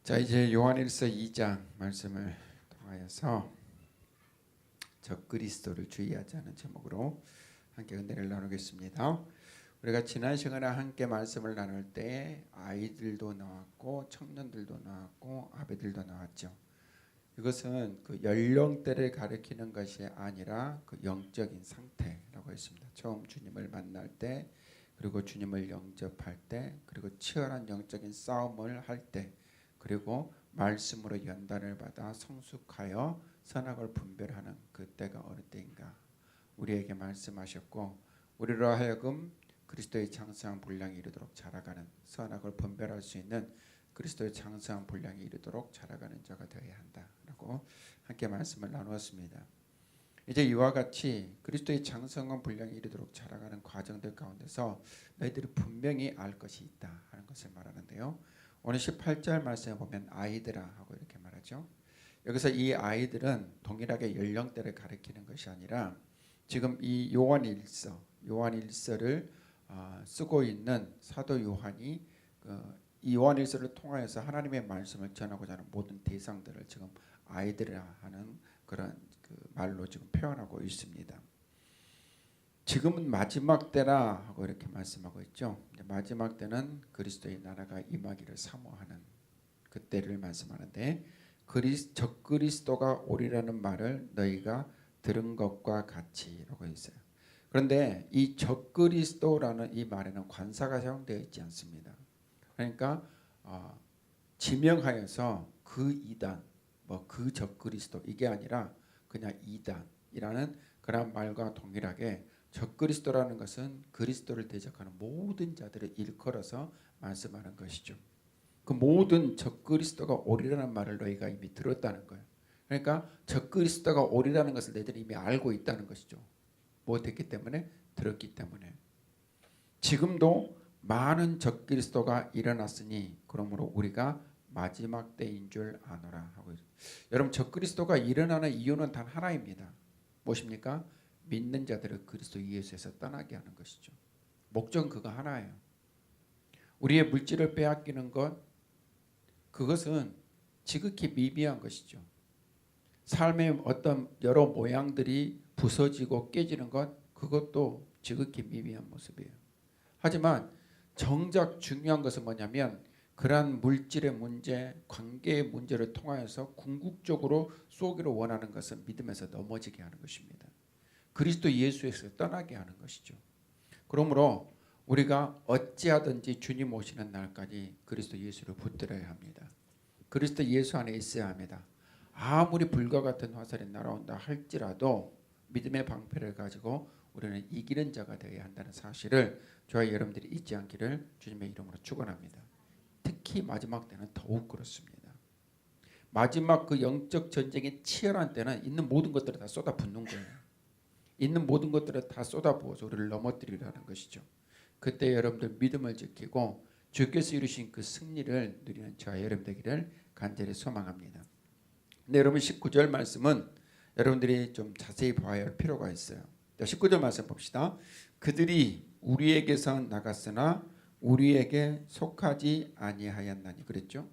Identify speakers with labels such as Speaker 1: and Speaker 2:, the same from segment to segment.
Speaker 1: 자, 이제 요한일서 2장 말씀을 통하여서 적그리스도를 주의하자는 제목으로 함께 은혜를 나누겠습니다. 우리가 지난 시간에 함께 말씀을 나눌 때 아이들도 나왔고 청년들도 나왔고 아베들도 나왔죠. 이것은 그 연령대를 가리키는 것이 아니라 그 영적인 상태라고 했습니다. 처음 주님을 만날 때, 그리고 주님을 영접할 때, 그리고 치열한 영적인 싸움을 할 때, 그리고 말씀으로 연단을 받아 성숙하여 선악을 분별하는 그때가 어느 때인가 우리에게 말씀하셨고, 우리로 하여금 그리스도의 장성한 분량에 이르도록 자라가는, 선악을 분별할 수 있는 그리스도의 장성한 분량에 이르도록 자라가는 자가 되어야 한다라고 함께 말씀을 나누었습니다. 이제 이와 같이 그리스도의 장성한 분량에 이르도록 자라가는 과정들 가운데서 너희들이 분명히 알 것이 있다 하는 것을 말하는데요. 오늘 18절 말씀에 보면 아이들아 하고 이렇게 말하죠. 여기서 이 아이들은 동일하게 연령대를 가리키는 것이 아니라 지금 이 요한일서를 쓰고 있는 사도 요한이 이 요한일서를 통하여서 하나님의 말씀을 전하고자 하는 모든 대상들을 지금 아이들이라 하는 그런 말로 지금 표현하고 있습니다. 지금은 마지막 때라 하고 이렇게 말씀하고 있죠. 마지막 때는 그리스도의 나라가 임하기를 사모하는 그때를 말씀하는데, 적그리스도가 오리라는 말을 너희가 들은 것과 같이라고 했어요. 그런데 이 적그리스도라는 이 말에는 관사가 사용되어 있지 않습니다. 그러니까 지명하여서 그 이단, 그 적그리스도 이게 아니라 그냥 이단이라는 그런 말과 동일하게 적그리스도라는 것은 그리스도를 대적하는 모든 자들을 일컬어서 말씀하는 것이죠. 그 모든 적그리스도가 오리라는 말을 너희가 이미 들었다는 거예요. 그러니까 적그리스도가 오리라는 것을 너희들이 이미 알고 있다는 것이죠. 못했기 때문에, 들었기 때문에. 지금도 많은 적그리스도가 일어났으니 그러므로 우리가 마지막 때인 줄 아노라 하고 있어요. 여러분, 적그리스도가 일어나는 이유는 단 하나입니다. 무엇입니까? 믿는 자들을 그리스도 예수에서 떠나게 하는 것이죠. 목적은 그거 하나예요. 우리의 물질을 빼앗기는 것, 그것은 지극히 미비한 것이죠. 삶의 어떤 여러 모양들이 부서지고 깨지는 것, 그것도 지극히 미비한 모습이에요. 하지만 정작 중요한 것은 뭐냐면, 그러한 물질의 문제, 관계의 문제를 통하여서 궁극적으로 쏘기를 원하는 것은 믿음에서 넘어지게 하는 것입니다. 그리스도 예수에서 떠나게 하는 것이죠. 그러므로 우리가 어찌하든지 주님 오시는 날까지 그리스도 예수를 붙들어야 합니다. 그리스도 예수 안에 있어야 합니다. 아무리 불과 같은 화살이 날아온다 할지라도 믿음의 방패를 가지고 우리는 이기는 자가 되어야 한다는 사실을 저와 여러분들이 잊지 않기를 주님의 이름으로 축원합니다. 특히 마지막 때는 더욱 그렇습니다. 마지막 그 영적 전쟁이 치열한 때는 있는 모든 것들을 다 쏟아붓는 거예요. 있는 모든 것들을 다 쏟아부어서 우리를 넘어뜨리라는 것이죠. 그때 여러분들 믿음을 지키고 주께서 이루신 그 승리를 누리는 저와 여러분 되기를 간절히 소망합니다. 근데 여러분, 19절 말씀은 여러분들이 좀 자세히 봐야 할 필요가 있어요. 19절 말씀 봅시다. 그들이 우리에게서 나갔으나 우리에게 속하지 아니하였나니 그랬죠.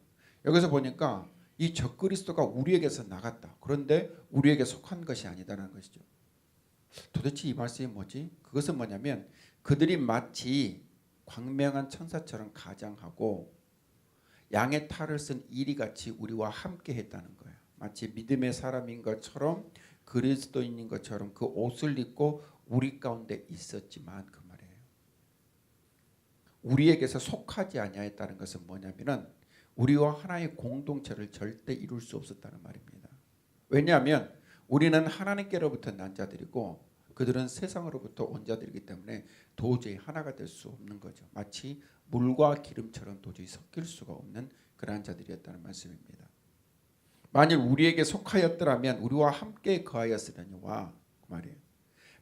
Speaker 1: 여기서 보니까 이 적그리스도가 우리에게서 나갔다. 그런데 우리에게 속한 것이 아니다라는 것이죠. 도대체 이 말씀이 뭐지? 그것은 뭐냐면, 그들이 마치 광명한 천사처럼 가장하고 양의 탈을 쓴 이리같이 우리와 함께 했다는 거예요. 마치 믿음의 사람인 것처럼, 그리스도인인 것처럼 그 옷을 입고 우리 가운데 있었지만, 그 말이에요. 우리에게서 속하지 아니하였다는 것은 뭐냐면은 우리와 하나의 공동체를 절대 이룰 수 없었다는 말입니다. 왜냐하면 우리는 하나님께로부터 난 자들이고 그들은 세상으로부터 온 자들이기 때문에 도저히 하나가 될 수 없는 거죠. 마치 물과 기름처럼 도저히 섞일 수가 없는 그러한 자들이었다는 말씀입니다. 만일 우리에게 속하였더라면 우리와 함께 거하였으려니와 그 말이에요.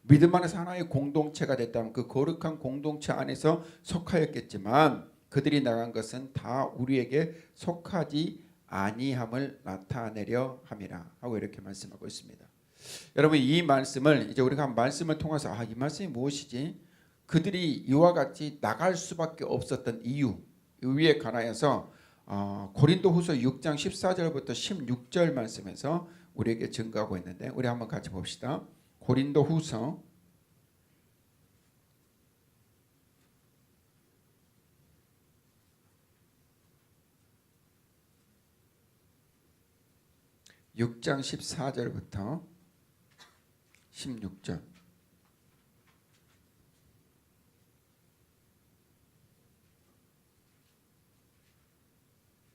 Speaker 1: 믿음 안에서 하나의 공동체가 됐다면 그 거룩한 공동체 안에서 속하였겠지만, 그들이 나간 것은 다 우리에게 속하지 아니함을 나타내려 함이라 하고 이렇게 말씀하고 있습니다. 여러분, 이 말씀을 이제 우리가 말씀을 통해서 이 말씀이 무엇이지? 그들이 이와 같이 나갈 수밖에 없었던 이유에 관하여서 고린도후서 6장 14절부터 16절 말씀에서 우리에게 증거하고 있는데 우리 한번 같이 봅시다. 고린도후서 6장 14절부터 16절.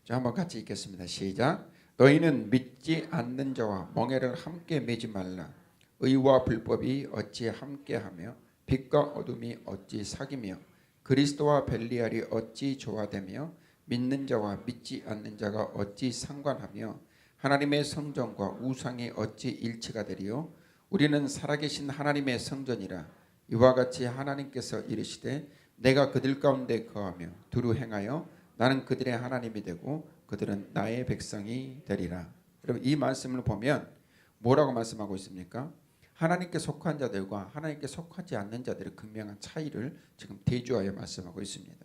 Speaker 1: 자, 한번 같이 읽겠습니다. 시작. 너희는 믿지 않는 자와 멍에를 함께 매지 말라. 의와 불법이 어찌 함께하며 빛과 어둠이 어찌 사귀며 그리스도와 벨리알이 어찌 조화되며 믿는 자와 믿지 않는 자가 어찌 상관하며 하나님의 성전과 우상이 어찌 일치가 되리요. 우리는 살아계신 하나님의 성전이라. 이와 같이 하나님께서 이르시되 내가 그들 가운데 거하며 두루 행하여 나는 그들의 하나님이 되고 그들은 나의 백성이 되리라. 여러분 이 말씀을 보면 뭐라고 말씀하고 있습니까? 하나님께 속한 자들과 하나님께 속하지 않는 자들의 극명한 차이를 지금 대조하여 말씀하고 있습니다.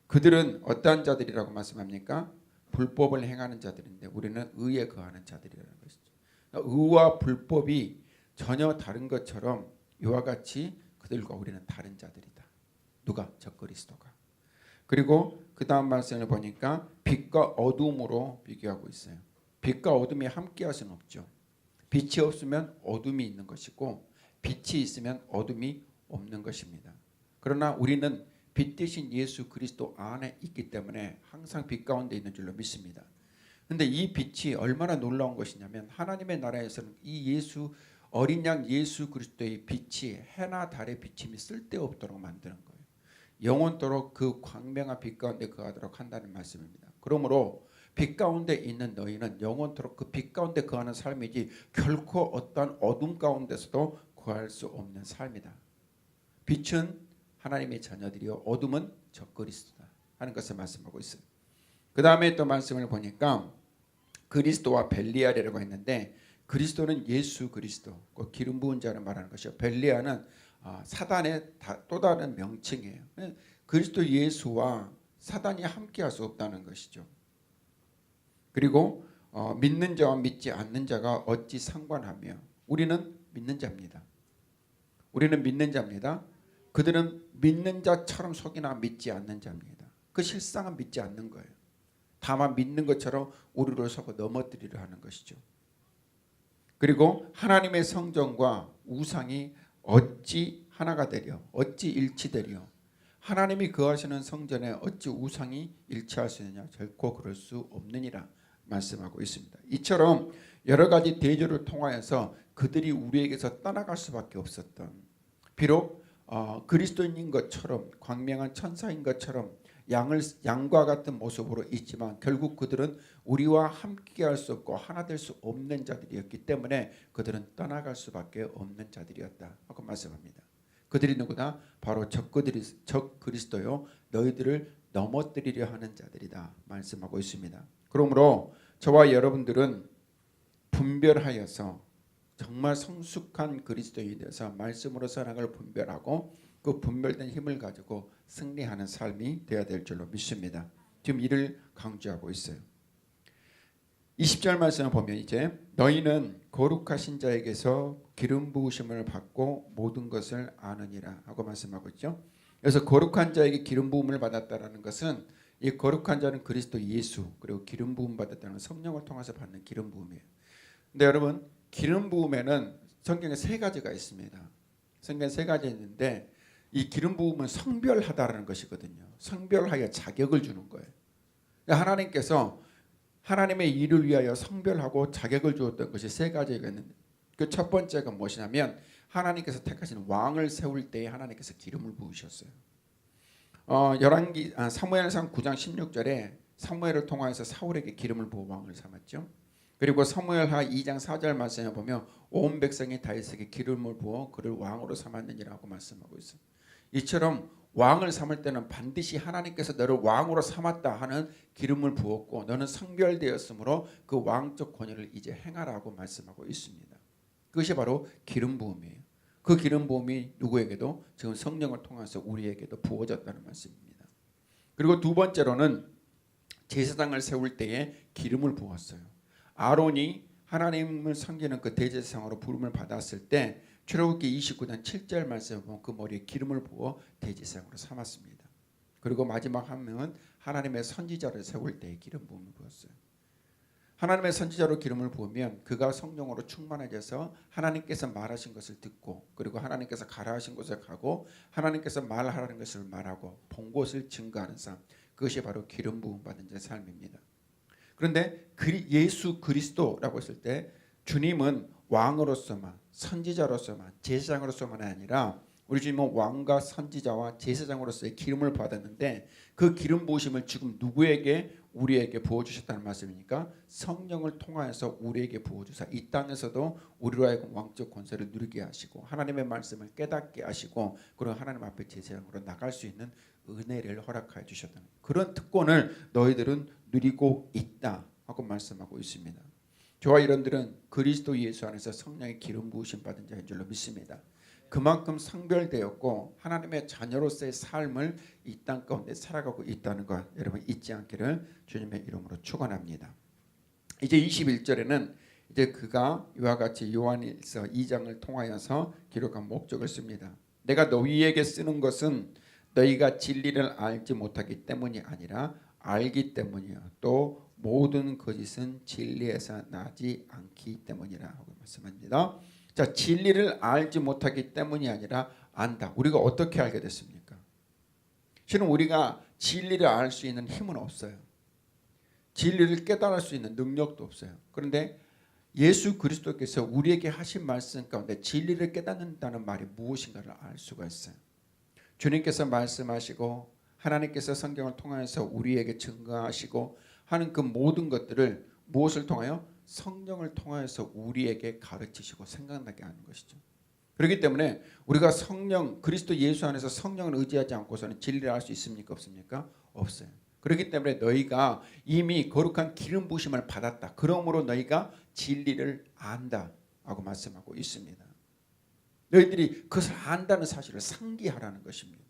Speaker 1: 그들은 어떠한 자들이라고 말씀합니까? 불법을 행하는 자들인데 우리는 의에 거하는 자들이라는 것이죠. 의와 불법이 전혀 다른 것처럼 이와 같이 그들과 우리는 다른 자들이다. 누가? 적그리스도가. 그리고 그 다음 말씀을 보니까 빛과 어둠으로 비교하고 있어요. 빛과 어둠이 함께 할 수는 없죠. 빛이 없으면 어둠이 있는 것이고 빛이 있으면 어둠이 없는 것입니다. 그러나 우리는 빛 대신 예수 그리스도 안에 있기 때문에 항상 빛 가운데 있는 줄로 믿습니다. 그런데 이 빛이 얼마나 놀라운 것이냐면 하나님의 나라에서는 이 예수 어린 양 예수 그리스도의 빛이 해나 달의 비침이 쓸데없도록 만드는 거예요. 영원토록 그 광명한 빛 가운데 거하도록 한다는 말씀입니다. 그러므로 빛 가운데 있는 너희는 영원토록 그 빛 가운데 거하는 삶이지 결코 어떤 어둠 가운데서도 거할 수 없는 삶이다. 빛은 하나님의 자녀들이요 어둠은 적그리스도다 하는 것을 말씀하고 있어요. 그 다음에 또 말씀을 보니까 그리스도와 벨리알이라고 했는데 그리스도는 예수 그리스도, 그 기름 부은 자를 말하는 것이요. 벨리알은 사단의 또 다른 명칭이에요. 그리스도 예수와 사단이 함께할 수 없다는 것이죠. 그리고 믿는 자와 믿지 않는 자가 어찌 상관하며 우리는 믿는 자입니다. 우리는 믿는 자입니다. 그들은 믿는 자처럼 속이나 믿지 않는 자입니다. 그 실상은 믿지 않는 거예요. 다만 믿는 것처럼 우리를 속아 넘어뜨리려 하는 것이죠. 그리고 하나님의 성전과 우상이 어찌 하나가 되려 어찌 일치되려 하나님이 거하시는 성전에 어찌 우상이 일치할 수 있느냐 결코 그럴 수 없느니라 말씀하고 있습니다. 이처럼 여러 가지 대조를 통하여서 그들이 우리에게서 떠나갈 수밖에 없었던 비록 그리스도인인 것처럼 광명한 천사인 것처럼 양과 같은 모습으로 있지만 결국 그들은 우리와 함께할 수 없고 하나 될 수 없는 자들이었기 때문에 그들은 떠나갈 수밖에 없는 자들이었다 하고 말씀합니다. 그들이 누구다? 바로 적그리스도요 너희들을 넘어뜨리려 하는 자들이다 말씀하고 있습니다. 그러므로 저와 여러분들은 분별하여서 정말 성숙한 그리스도인이 되어서 말씀으로 선악을 분별하고 그 분별된 힘을 가지고 승리하는 삶이 되어야 될 줄로 믿습니다. 지금 이를 강조하고 있어요. 20절 말씀을 보면 이제 너희는 거룩하신 자에게서 기름 부으심을 받고 모든 것을 아느니라 하고 말씀하고 있죠. 그래서 거룩한 자에게 기름 부음을 받았다라는 것은 이 거룩한 자는 그리스도 예수 그리고 기름 부음 받았다는 성령을 통해서 받는 기름 부음이에요. 근데 여러분 기름 부음에는 성경에 세 가지가 있습니다. 성경에 세 가지 있는데 이 기름 부음은 성별하다라는 것이거든요. 성별하여 자격을 주는 거예요. 그러니까 하나님께서 하나님의 일을 위하여 성별하고 자격을 주었던 것이 세 가지가 있는데 그 첫 번째가 무엇이냐면 하나님께서 택하신 왕을 세울 때에 하나님께서 기름을 부으셨어요. 사무엘상 9장 16절에 사무엘을 통하여서 사울에게 기름을 부어 왕을 삼았죠. 그리고 사무엘하 2장 4절 말씀에 보면 온 백성이 다윗에게 기름을 부어 그를 왕으로 삼았느니라고 말씀하고 있어요. 이처럼 왕을 삼을 때는 반드시 하나님께서 너를 왕으로 삼았다 하는 기름을 부었고 너는 성별되었으므로 그 왕적 권위를 이제 행하라고 말씀하고 있습니다. 그것이 바로 기름 부음이에요. 그 기름 부음이 누구에게도 지금 성령을 통해서 우리에게도 부어졌다는 말씀입니다. 그리고 두 번째로는 제사장을 세울 때에 기름을 부었어요. 아론이 하나님을 섬기는 그 대제사장으로 부름을 받았을 때 출애굽기 29장 7절 말씀에 보면 그 머리에 기름을 부어 대제사장으로 삼았습니다. 그리고 마지막 한 명은 하나님의 선지자를 세울 때에 기름 부음을 부었어요. 하나님의 선지자로 기름을 부으면 그가 성령으로 충만해져서 하나님께서 말하신 것을 듣고, 그리고 하나님께서 가라 하신 곳에 가고, 하나님께서 말하라는 것을 말하고 본 곳을 증거하는 삶, 그것이 바로 기름 부음 받은 자의 삶입니다. 그런데 예수 그리스도라고 했을 때 주님은 왕으로서만, 선지자로서만, 제사장으로서만 아니라 우리 주님은 왕과 선지자와 제사장으로서의 기름을 받았는데, 그 기름 부으심을 지금 누구에게, 우리에게 부어주셨다는 말씀이니까 성령을 통하여서 우리에게 부어주사 이 땅에서도 우리로 하여금 왕적 권세를 누리게 하시고 하나님의 말씀을 깨닫게 하시고, 그리고 하나님 앞에 제사장으로 나갈 수 있는 은혜를 허락하여 주셨다는 그런 특권을 너희들은 누리고 있다 하고 말씀하고 있습니다. 저와 여러분들은 그리스도 예수 안에서 성령의 기름 부으심 받은 자인 줄로 믿습니다. 그만큼 성별되었고 하나님의 자녀로서의 삶을 이 땅 가운데 살아가고 있다는 것 여러분 잊지 않기를 주님의 이름으로 축원합니다. 이제 21절에는 이제 그가 이와 같이 요한일서 2장을 통하여서 기록한 목적을 씁니다. 내가 너희에게 쓰는 것은 너희가 진리를 알지 못하기 때문이 아니라 알기 때문이요, 또 모든 거짓은 진리에서 나지 않기 때문이라 하고 말씀합니다. 자, 진리를 알지 못하기 때문이 아니라 안다. 우리가 어떻게 알게 됐습니까? 실은 우리가 진리를 알 수 있는 힘은 없어요. 진리를 깨달을 수 있는 능력도 없어요. 그런데 예수 그리스도께서 우리에게 하신 말씀 가운데 진리를 깨닫는다는 말이 무엇인가를 알 수가 있어요. 주님께서 말씀하시고 하나님께서 성경을 통해서 우리에게 증거하시고 하는 그 모든 것들을 무엇을 통하여? 성령을 통해서 우리에게 가르치시고 생각나게 하는 것이죠. 그렇기 때문에 우리가 성령, 그리스도 예수 안에서 성령을 의지하지 않고서는 진리를 알 수 있습니까? 없습니까? 없어요. 그렇기 때문에 너희가 이미 거룩한 기름 부으심을 받았다. 그러므로 너희가 진리를 안다 하고 말씀하고 있습니다. 너희들이 그것을 안다는 사실을 상기하라는 것입니다.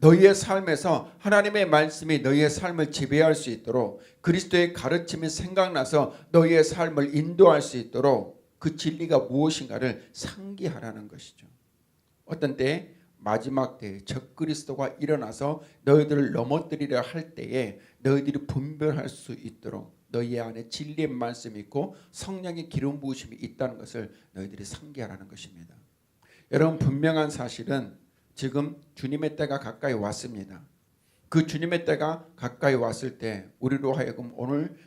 Speaker 1: 너희의 삶에서 하나님의 말씀이 너희의 삶을 지배할 수 있도록, 그리스도의 가르침이 생각나서 너희의 삶을 인도할 수 있도록 그 진리가 무엇인가를 상기하라는 것이죠. 어떤 때에 마지막 때에 적그리스도가 일어나서 너희들을 넘어뜨리려 할 때에 너희들이 분별할 수 있도록 너희 안에 진리의 말씀이 있고 성령의 기름 부으심이 있다는 것을 너희들이 상기하라는 것입니다. 여러분, 분명한 사실은 지금 주님의 때가 가까이 왔습니다. 그 주님의 때가 가까이 왔을 때 우리로 하여금 오늘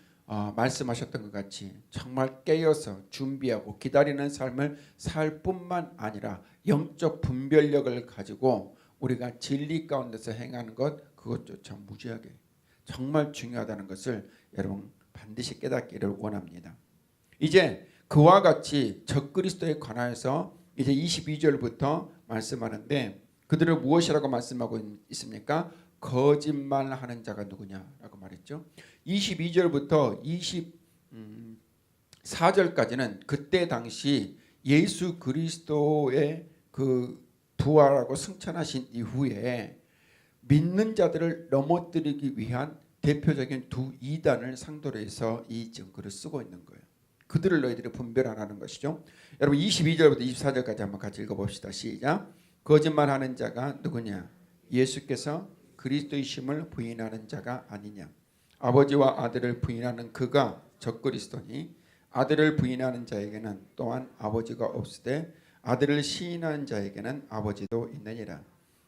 Speaker 1: 말씀하셨던 것 같이 정말 깨어서 준비하고 기다리는 삶을 살 뿐만 아니라 영적 분별력을 가지고 우리가 진리 가운데서 행하는 것, 그것조차 무지하게 정말 중요하다는 것을 여러분 반드시 깨닫기를 원합니다. 이제 그와 같이 적그리스도에 관하여서 이제 22절부터 말씀하는데, 그들을 무엇이라고 말씀하고 있습니까? 거짓말하는 자가 누구냐라고 말했죠. 22절부터 24절까지는 그때 당시 예수 그리스도의 그 부활하고 승천하신 이후에 믿는 자들을 넘어뜨리기 위한 대표적인 두 이단을 상대로 해서 이 글을 쓰고 있는 거예요. 그들을 너희들이 분별하라는 것이죠. 여러분 22절부터 24절까지 한번 같이 읽어봅시다. 시작. 거짓말하는 자가 누구냐? 예수께서 그리스도이심을 부인하는 자가 아니냐? 아버지와 아들을 부인하는 그가 적그리스도니 아들을 부인하는 자에게는 또한 아버지가 없으되 아들을 시인하는 자에게는 아버지도 있느니라.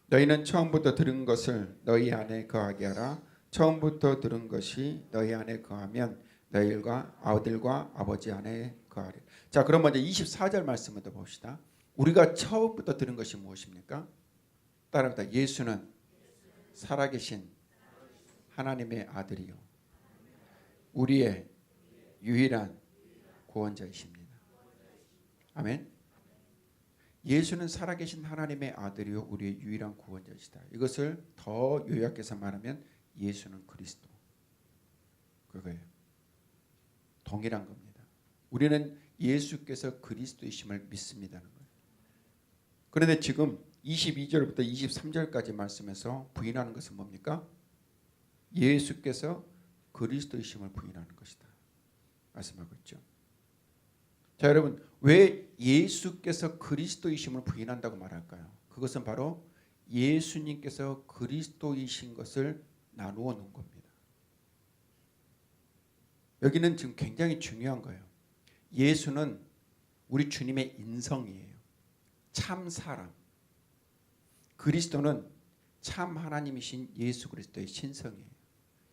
Speaker 1: 너희는 처음부터 들은 것을 너희 안에 거하게 하라. 처음부터 들은 것이 너희 안에 거하면 너희가 아들과 아버지 안에 거하리. 자, 그럼 먼저 24절 말씀부터 봅시다. 우리가 처음부터 들은 것이 무엇입니까? 따라합니다. 예수는 살아계신 하나님의 아들이요 우리의 유일한 구원자이십니다. 아멘. 예수는 살아계신 하나님의 아들이요 우리의 유일한 구원자이시다. 이것을 더 요약해서 말하면 예수는 그리스도, 그거예요. 동일한 겁니다. 우리는 예수께서 그리스도이심을 믿습니다는 거예요. 그런데 지금 22절부터 23절까지 말씀에서 부인하는 것은 뭡니까? 예수께서 그리스도이심을 부인하는 것이다 말씀하고 있죠. 자, 여러분, 왜 예수께서 그리스도이심을 부인한다고 말할까요? 그것은 바로 예수님께서 그리스도이신 것을 나누어 놓은 겁니다. 여기는 지금 굉장히 중요한 거예요. 예수는 우리 주님의 인성이에요. 참 사람. 그리스도는 참 하나님이신 예수 그리스도의 신성이에요.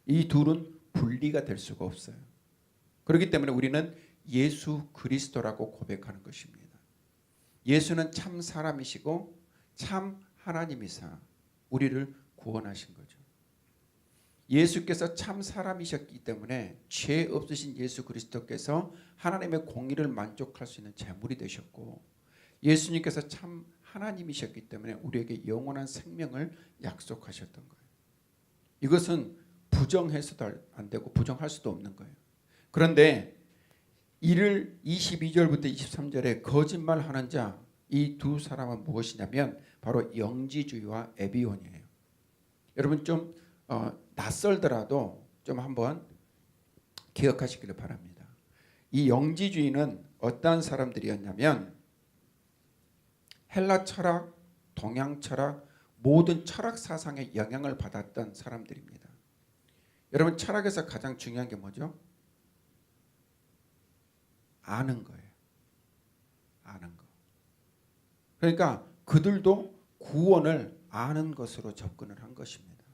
Speaker 1: 이 둘은 분리가 될 수가 없어요. 그렇기 때문에 우리는 예수 그리스도라고 고백하는 것입니다. 예수는 참 사람이시고 참 하나님이사 우리를 구원하신 거죠. 예수께서 참 사람이셨기 때문에 죄 없으신 예수 그리스도께서 하나님의 공의를 만족할 수 있는 제물이 되셨고, 예수님께서 참 하나님이셨기 때문에 우리에게 영원한 생명을 약속하셨던 거예요. 이것은 부정해서도 안 되고 부정할 수도 없는 거예요. 그런데 이를 22절부터 23절에 거짓말하는 자, 이 두 사람은 무엇이냐면 바로 영지주의와 에비온이에요. 여러분 좀 낯설더라도 좀 한번 기억하시기를 바랍니다. 이 영지주의는 어떠한 사람들이었냐면 헬라 철학, 동양 철학, 모든 철학 사상의 영향을 받았던 사람들입니다. 여러분 철학에서 가장 중요한 게 뭐죠? 아는 거예요. 아는 거. 그러니까 그들도 구원을 아는 것으로 접근을 한 것입니다.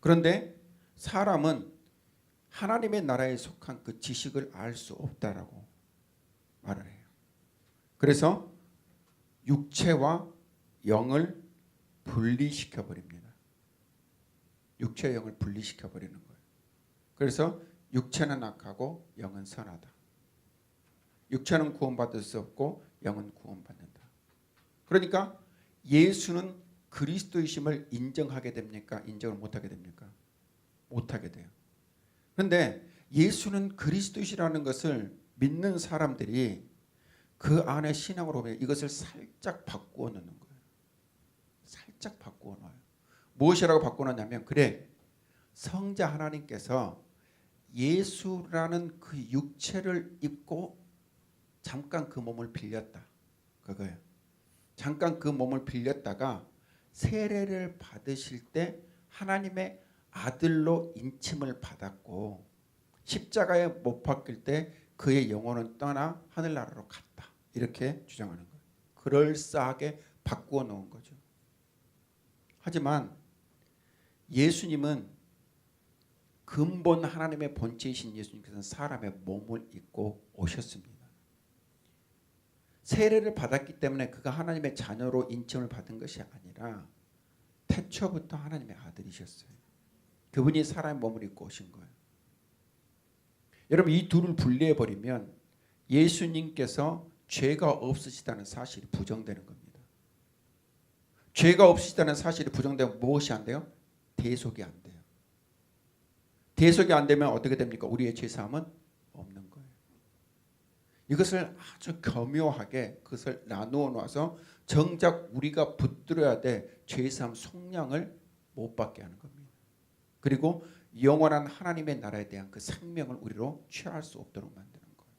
Speaker 1: 그런데 사람은 하나님의 나라에 속한 그 지식을 알 수 없다라고 말을 해요. 그래서 육체와 영을 분리시켜 버립니다. 육체와 영을 분리시켜 버리는 거예요. 그래서 육체는 악하고 영은 선하다. 육체는 구원받을 수 없고 영은 구원받는다. 그러니까 예수는 그리스도이심을 인정하게 됩니까? 인정을 못하게 됩니까? 못하게 돼요. 그런데 예수는 그리스도이시라는 것을 믿는 사람들이 그 안에 신앙으로 보면 이것을 살짝 바꾸어 놓는 거예요. 살짝 바꾸어 놔요. 무엇이라고 바꾸어 놨냐면, 그래, 성자 하나님께서 예수라는 그 육체를 입고 잠깐 그 몸을 빌렸다. 그거예요. 잠깐 그 몸을 빌렸다가 세례를 받으실 때 하나님의 아들로 인침을 받았고, 십자가에 못 박힐 때 그의 영혼은 떠나 하늘나라로 갔다. 이렇게 주장하는 거예요. 그럴싸하게 바꾸어 놓은 거죠. 하지만 예수님은 근본 하나님의 본체이신 예수님께서는 사람의 몸을 입고 오셨습니다. 세례를 받았기 때문에 그가 하나님의 자녀로 인침을 받은 것이 아니라 태초부터 하나님의 아들이셨어요. 그분이 사람의 몸을 입고 오신 거예요. 여러분 이 둘을 분리해버리면 예수님께서 죄가 없으시다는 사실이 부정되는 겁니다. 죄가 없으시다는 사실이 부정되면 무엇이 안 돼요? 대속이 안 돼요. 대속이 안 되면 어떻게 됩니까? 우리의 죄사함은 없는 거예요. 이것을 아주 교묘하게 그것을 나누어 놔서 정작 우리가 붙들어야 될 죄사함 속량을 못 받게 하는 겁니다. 그리고 영원한 하나님의 나라에 대한 그 생명을 우리로 취할 수 없도록 만드는 거예요.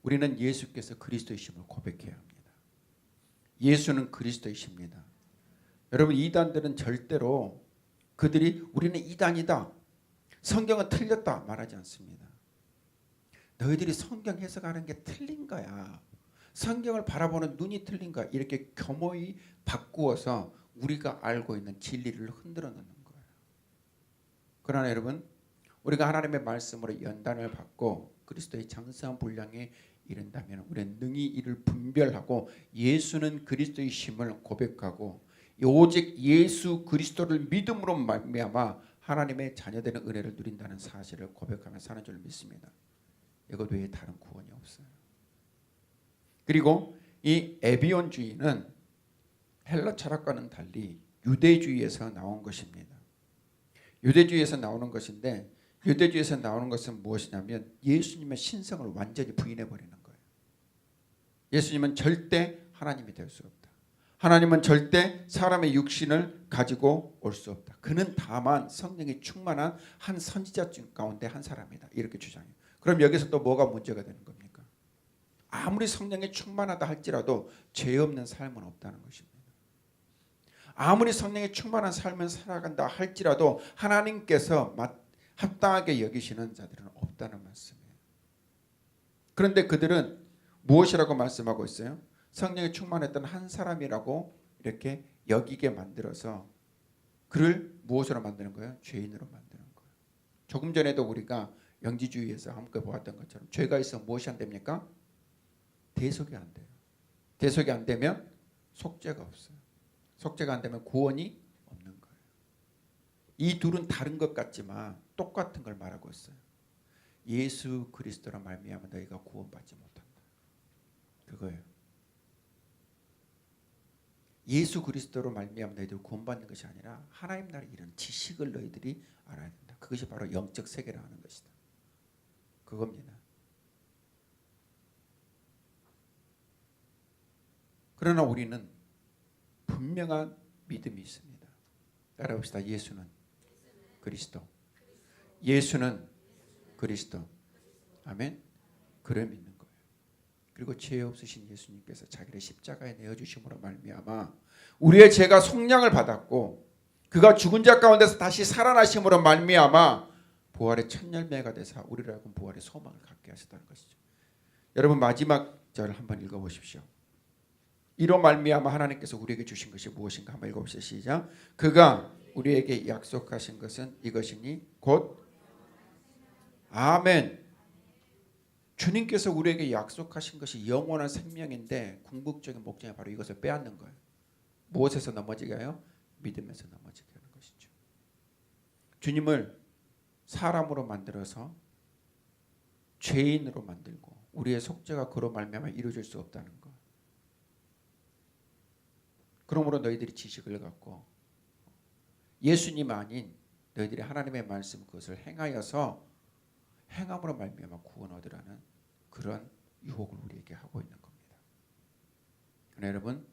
Speaker 1: 우리는 예수께서 그리스도이심을 고백해야 합니다. 예수는 그리스도이십니다. 여러분 이단들은 절대로 그들이 우리는 이단이다, 성경은 틀렸다 말하지 않습니다. 너희들이 성경 해석하는 게 틀린 거야. 성경을 바라보는 눈이 틀린 거야. 이렇게 교묘히 바꾸어서 우리가 알고 있는 진리를 흔들어 놓는 거예요. 그러나 여러분 우리가 하나님의 말씀으로 연단을 받고 그리스도의 장성한 분량에 이른다면 우리는 능히 이를 분별하고 예수는 그리스도의 심을 고백하고 오직 예수 그리스도를 믿음으로 말미암아 하나님의 자녀되는 은혜를 누린다는 사실을 고백하며 사는 줄 믿습니다. 이것 외에 다른 구원이 없어요. 그리고 이 에비온주의는 헬라 철학과는 달리 유대주의에서 나온 것입니다. 유대주의에서 나오는 것인데, 유대주의에서 나오는 것은 무엇이냐면 예수님의 신성을 완전히 부인해 버리는 거예요. 예수님은 절대 하나님이 될 수 없다. 하나님은 절대 사람의 육신을 가지고 올 수 없다. 그는 다만 성령이 충만한 한 선지자 가운데 한 사람이다. 이렇게 주장해요. 그럼 여기서 또 뭐가 문제가 되는 겁니까? 아무리 성령이 충만하다 할지라도 죄 없는 삶은 없다는 것입니다. 아무리 성령이 충만한 삶을 살아간다 할지라도 하나님께서 합당하게 여기시는 자들은 없다는 말씀이에요. 그런데 그들은 무엇이라고 말씀하고 있어요? 성령이 충만했던 한 사람이라고 이렇게 여기게 만들어서 그를 무엇으로 만드는 거예요? 죄인으로 만드는 거예요. 조금 전에도 우리가 영지주의에서 함께 보았던 것처럼 죄가 있어 무엇이 안 됩니까? 대속이 안 돼요. 대속이 안 되면 속죄가 없어요. 속죄가 안 되면 구원이 없는 거예요. 이 둘은 다른 것 같지만 똑같은 걸 말하고 있어요. 예수 그리스도로 말미암아 너희가 구원받지 못한다. 그거예요. 예수 그리스도로 말미암아 너희들이 구원받는 것이 아니라 하나님 나라의 이런 지식을 너희들이 알아야 된다. 그것이 바로 영적 세계라 하는 것이다. 그겁니다. 그러나 우리는 분명한 믿음이 있습니다. 따라봅시다. 예수는 그리스도. 예수는 그리스도. 아멘. 그를 믿는 거예요. 그리고 죄 없으신 예수님께서 자기를 십자가에 내어주심으로 말미암아 우리의 죄가 속량을 받았고 그가 죽은 자 가운데서 다시 살아나심으로 말미암아 부활의 첫 열매가 되사 우리를 하여금 부활의 소망을 갖게 하셨다는 것이죠. 여러분 마지막 절 한번 읽어보십시오. 이로 말미암아 하나님께서 우리에게 주신 것이 무엇인가 한번 읽어보시죠. 시작. 그가 우리에게 약속하신 것은 이것이니 곧 아멘. 주님께서 우리에게 약속하신 것이 영원한 생명인데 궁극적인 목적이 바로 이것을 빼앗는 거예요. 무엇에서 넘어지게 해요? 믿음에서 넘어지게 하는 것이죠. 주님을 사람으로 만들어서 죄인으로 만들고 우리의 속죄가 그로 말미암아 이루어질 수 없다는 것. 그러므로 너희들이 지식을 갖고 예수님 아닌 너희들이 하나님의 말씀 그것을 행하여서 행함으로 말미암아 구원 얻으라는 그런 유혹을 우리에게 하고 있는 겁니다. 그러나 여러분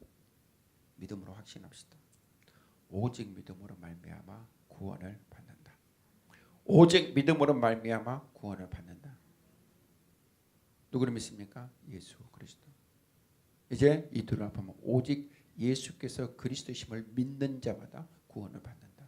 Speaker 1: 믿음으로 확신합시다. 오직 믿음으로 말미암아 구원을 받는다. 오직 믿음으로 말미암아 구원을 받는다. 누구를 믿습니까? 예수 그리스도. 이제 이 둘을 합하면 오직 예수께서 그리스도이심을 믿는 자마다 구원을 받는다.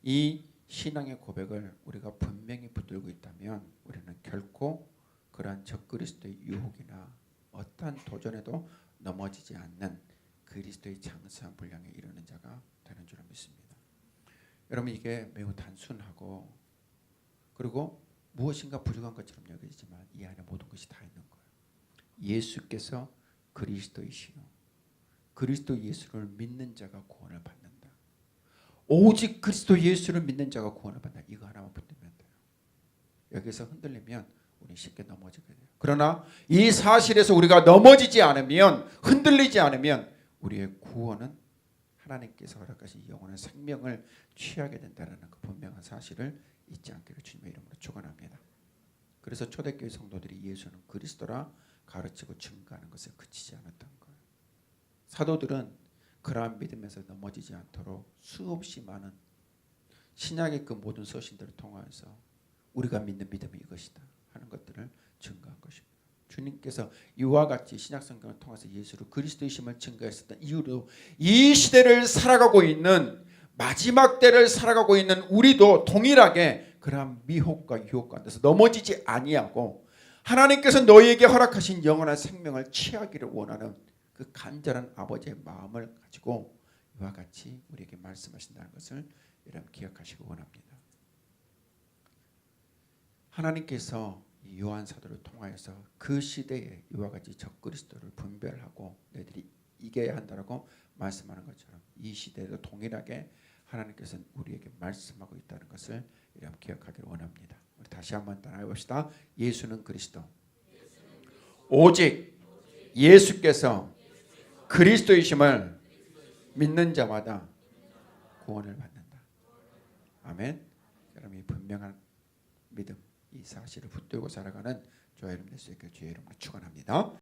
Speaker 1: 이 신앙의 고백을 우리가 분명히 붙들고 있다면 우리는 결코 그러한 적그리스도의 유혹이나 어떠한 도전에도 넘어지지 않는 그리스도의 장수한 분량에 이르는 자가 되는 줄 믿습니다. 여러분 이게 매우 단순하고 그리고 무엇인가 부족한 것처럼 여겨지지만 이 안에 모든 것이 다 있는 거예요. 예수께서 그리스도이시요 그리스도 예수를 믿는 자가 구원을 받는다. 오직 그리스도 예수를 믿는 자가 구원을 받는다. 이거 하나만 붙들면 돼요. 여기서 흔들리면 우리 쉽게 넘어지게 돼요. 그러나 이 사실에서 우리가 넘어지지 않으면 흔들리지 않으면 우리의 구원은 하나님께서 허락하신 영원한 생명을 취하게 된다는 그 분명한 사실을 잊지 않기를 주님의 이름으로 축원합니다. 그래서 초대교회 성도들이 예수는 그리스도라 가르치고 증거하는 것에 그치지 않았던 거예요. 사도들은 그러한 믿음에서 넘어지지 않도록 수없이 많은 신약의 그 모든 서신들을 통하여서 우리가 믿는 믿음이 이것이다 하는 것들을 증거한 것입니다. 주님께서 이와 같이 신약 성경을 통해서 예수를 그리스도이심을 증거했었던 이유로 이 시대를 살아가고 있는 마지막 때를 살아가고 있는 우리도 동일하게 그러한 미혹과 유혹 가운데서 넘어지지 아니하고 하나님께서 너희에게 허락하신 영원한 생명을 취하기를 원하는 그 간절한 아버지의 마음을 가지고 이와 같이 우리에게 말씀하신다는 것을 여러분 기억하시기 원합니다. 하나님께서 요한 사도를 통하여서 그 시대에 이와 같이 적그리스도를 분별하고 너희들이 이겨야 한다라고 말씀하는 것처럼 이 시대에도 동일하게 하나님께서는 우리에게 말씀하고 있다는 것을 여러분 기억하기를 원합니다. 우리 다시 한번 따라해 봅시다. 예수는 그리스도. 오직 예수께서 그리스도이심을 믿는 자마다 구원을 받는다. 아멘. 여러분 이 분명한 믿음 이 사실을 붙들고 살아가는 저와 여러분 될 수 있게 주의 이름으로 축원합니다.